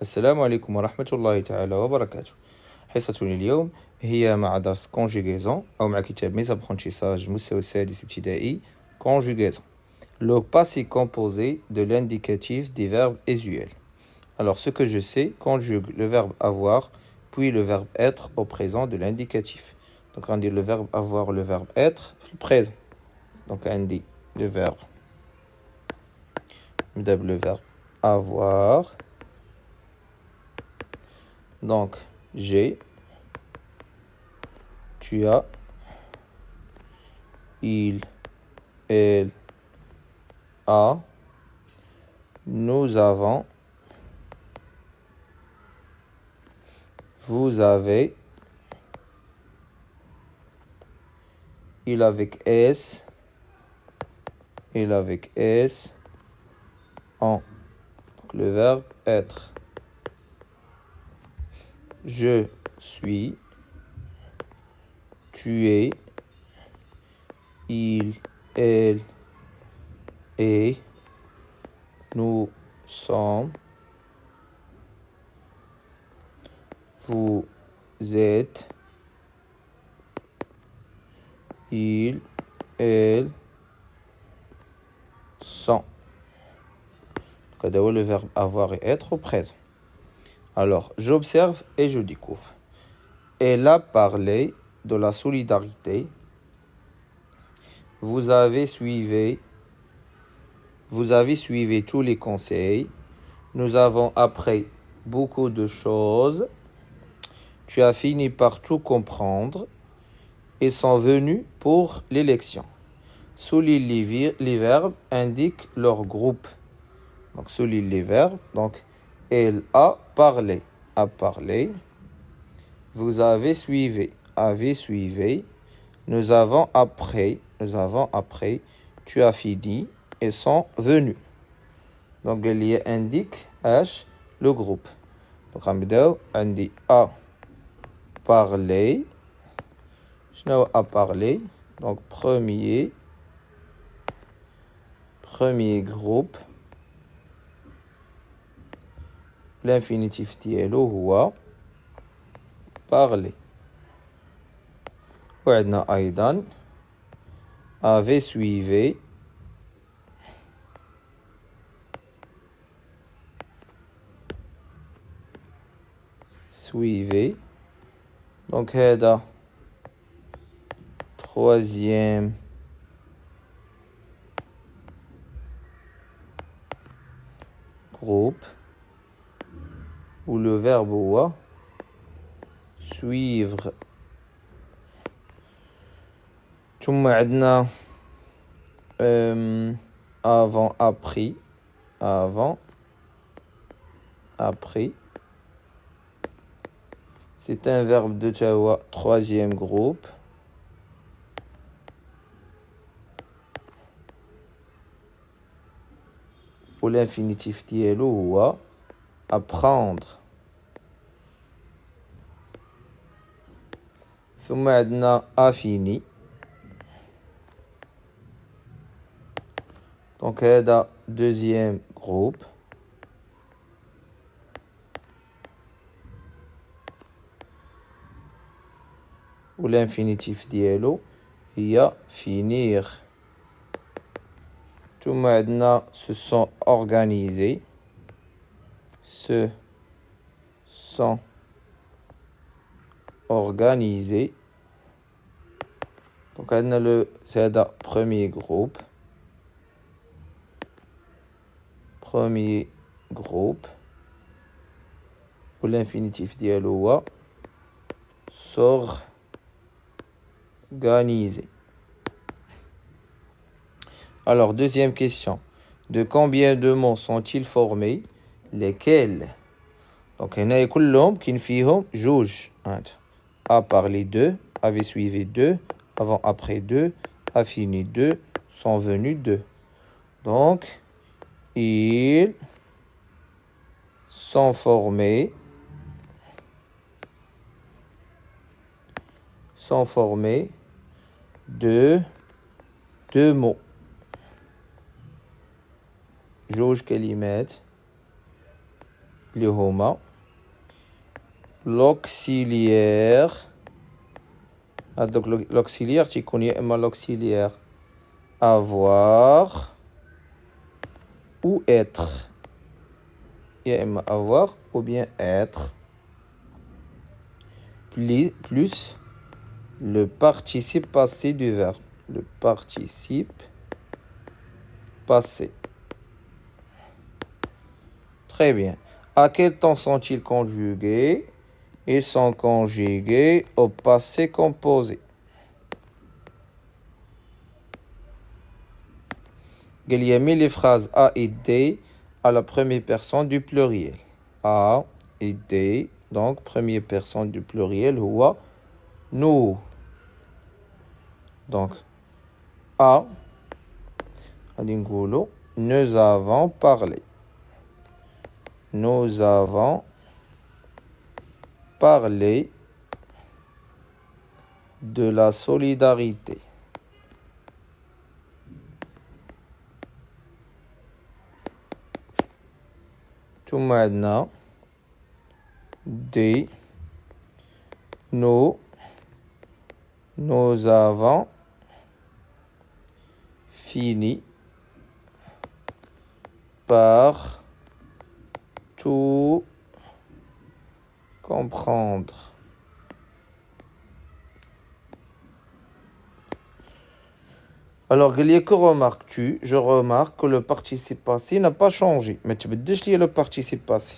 السلام عليكم ورحمة الله تعالى وبركاته. حصتنا اليوم هي مع درس conjugaison أو مع كتاب Mes apprentissages المستوى السادس ابتدائي conjugaison. Le passé composé de l'indicatif des verbes usuels. Alors ce que je sais conjugue le verbe avoir puis le verbe être au présent de l'indicatif. Donc on dit le verbe avoir, le verbe être في présent. Donc on dit le verbe avoir. Donc, j'ai, tu as, il, elle, a, nous avons, vous avez, il avec S, il avec S, on. Donc, le verbe être. Je suis, tu es, il, elle est, nous sommes, vous êtes, il, elle sont. Donc, le verbe avoir et être au présent. Alors, j'observe et je découvre. Elle a parlé de la solidarité. Vous avez suivi tous les conseils. Nous avons appris beaucoup de choses. Tu as fini par tout comprendre. Ils sont venus pour l'élection. Souligne les verbes indiquent leur groupe. Donc, souligne les verbes. Donc, elle a parlé. A parlé. Vous avez suivi. Nous avons appris. Tu as fini. Ils sont venus. Donc, il y indique H, le groupe. Donc, on dit a parlé. Je a parlé. Donc, premier groupe. L'infinitif ديالو هو parler. وعندنا أيضا avait suivi. Donc هذا troisième groupe où le verbe هو suivre. ثم عندنا avant appris. C'est un verbe de troisième groupe. Pour l'infinitif ديالو هو apprendre. ثم عندنا a fini. Donc هذا deuxième groupe. Ou l'infinitif ديالو هي finir. ثم عندنا se sont organisés. Donc عندنا هذا premier groupe. Ou l'infinitif ديالو هو s'organiser. Alors, deuxième question. De combien de mots sont-ils formés? Lesquels? Donc, il y en a كلهم كاين فيهم جوج. A parlé deux, avait suivi deux, avant après deux, a fini deux, sont venus deux. Donc, ils sont formés de deux mots. جوج كلمات اللي هما l'auxiliaire. Donc l'auxiliaire تيكون يا اما l'auxiliaire avoir ou être. يا اما avoir ou bien être plus le participe passé du verbe. Le participe passé. Très bien. À quel temps sont-ils conjugués? Ils sont conjugués au passé composé. Il y a mis les phrases A et D à la première personne du pluriel. A et D, donc première personne du pluriel, هو nous. Donc, A, nous avons parlé. Nous avons parlé de la solidarité. ثم عندنا D, nous avons fini par tout comprendre. Alors, que remarques-tu? Je remarque que le participe passé n'a pas changé. Mais tu peux déchirer le participe passé.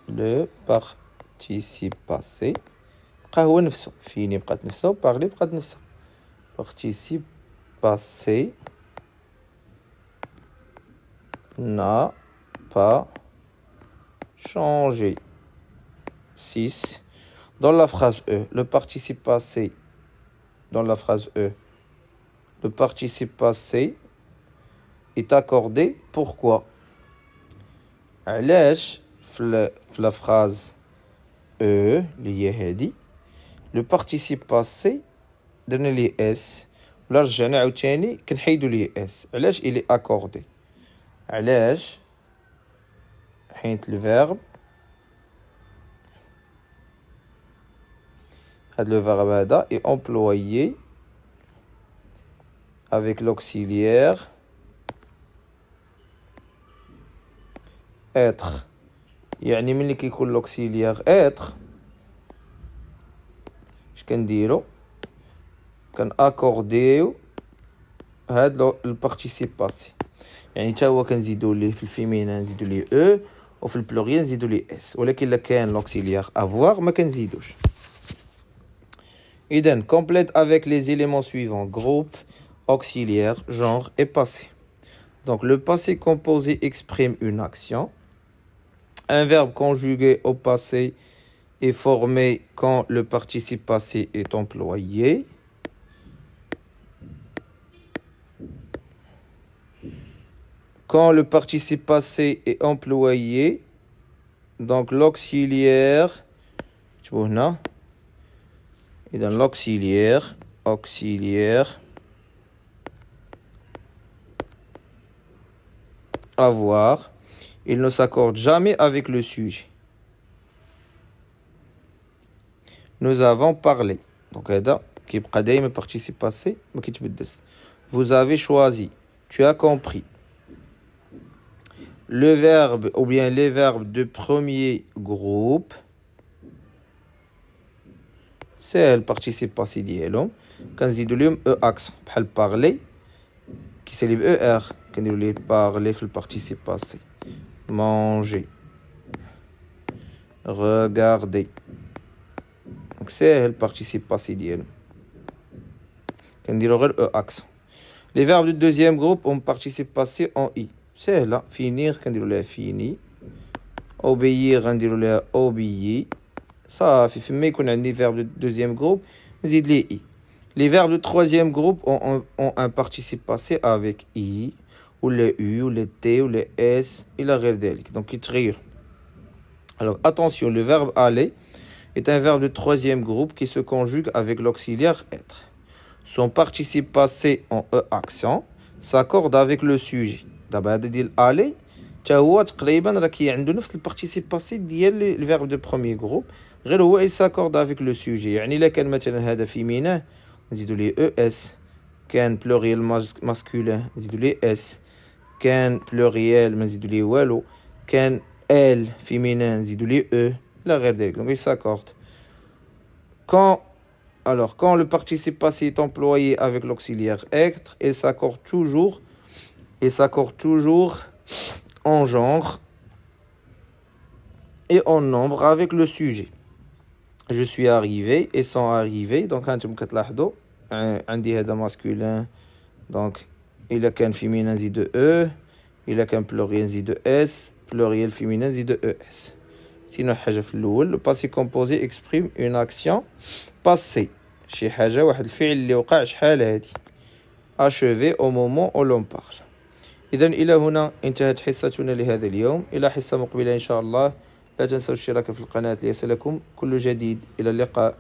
Le participe passé. هو نفسه. fini بقات نفسه. parler بقات نفسه. Participe passé n'a pas changé. 6. Dans la phrase E, le participe passé, dans la phrase E, le participe passé est accordé. Pourquoi? علاش في la phrase E اللي هي هادي le participe passé درنا ليه اس ولا رجعنا عاوتاني كنحيدو ليه اس. علاش il est accordé؟ علاش حيت الفيرب هاد le verbe هذا est employé avec l'auxiliaire être. يعني ملي كيكون l'auxiliaire être اش كنديرو؟ كنأكورديو هاد البارتيسيب باسي. يعني حتى هو كنزيدو ليه في الفيمينان نزيدو ليه او وفي البلوريال نزيدو ليه اس. ولكن الا كان l'auxiliaire avoir ما كنزيدوش. إذن complète avec les éléments suivants: groupe, auxiliaire, genre et passé. Donc le passé composé exprime une action. Un verbe conjugué au passé est formé quand le participe passé est employé. Quand le participe passé est employé, donc l'auxiliaire, et dans l'auxiliaire, avoir, il ne s'accorde jamais avec le sujet. Nous avons parlé. Donc, qui est participe passé, vous avez choisi, tu as compris. Le verbe ou bien les verbes de premier groupe, c'est le participe passé ديالهم كنزيدو لهم e accent بحال parler كيسالي ب er كنديرو ليه parler في البارتيسيب passé. Manger, regarder, donc c'est le participe passé ديالهم كنديرو غير e accent. Les verbes du deuxième groupe ont participe passé en i. C'est là finir كنديرو لها fini. Obéir غنديرو لها obéi. صافي فيما يكون عندي verbe de deuxième groupe نزيد ليه i. Les verbes de troisième groupe ont un participe passé avec i ou les u ou les t ou les s إلى غير ذلك. Donc يتغير. Alors attention, le verbe aller est un verbe de troisième groupe qui se conjugue avec l'auxiliaire être. Son participe passé en e accent s'accorde avec le sujet. دابا هذا ديال aller حتى هو تقريبا راه عنده نفس البارتيسيب باسي ديال الفيرب دو بروميي جروب، غير هو il s'accorde avec le sujet. يعني الا كان مثلا هذا فيمينان نزيدو ليه او اس، كان بلوريال ماسكولين نزيدو ليه اس، كان بلوريال ما نزيدو ليه والو، كان ال فيمينان نزيدو ليه او لا غير ذلك. Donc il s'accorde. Quand le participe passé est employé avec l'auxiliaire être, il s'accorde toujours en genre et en nombre avec le sujet. Je suis arrivé et sont arrivés. Donc انتم كتلاحظوا عندي هذا masculin، donc إلا كان féminin نزيدو e، إلا كان pluriel نزيدو s، pluriel féminin نزيدو es. Sinon حاجة في الأول le passé composé exprime une action passée، شي حاجة واحد الفعل اللي وقع شحال هادي achevé au moment où l'on parle. إذا إلى هنا انتهت حصتنا لهذا اليوم، إلى حصة مقبلة إن شاء الله. لا تنسوا الاشتراك في القناة ليصلكم كل جديد. إلى اللقاء.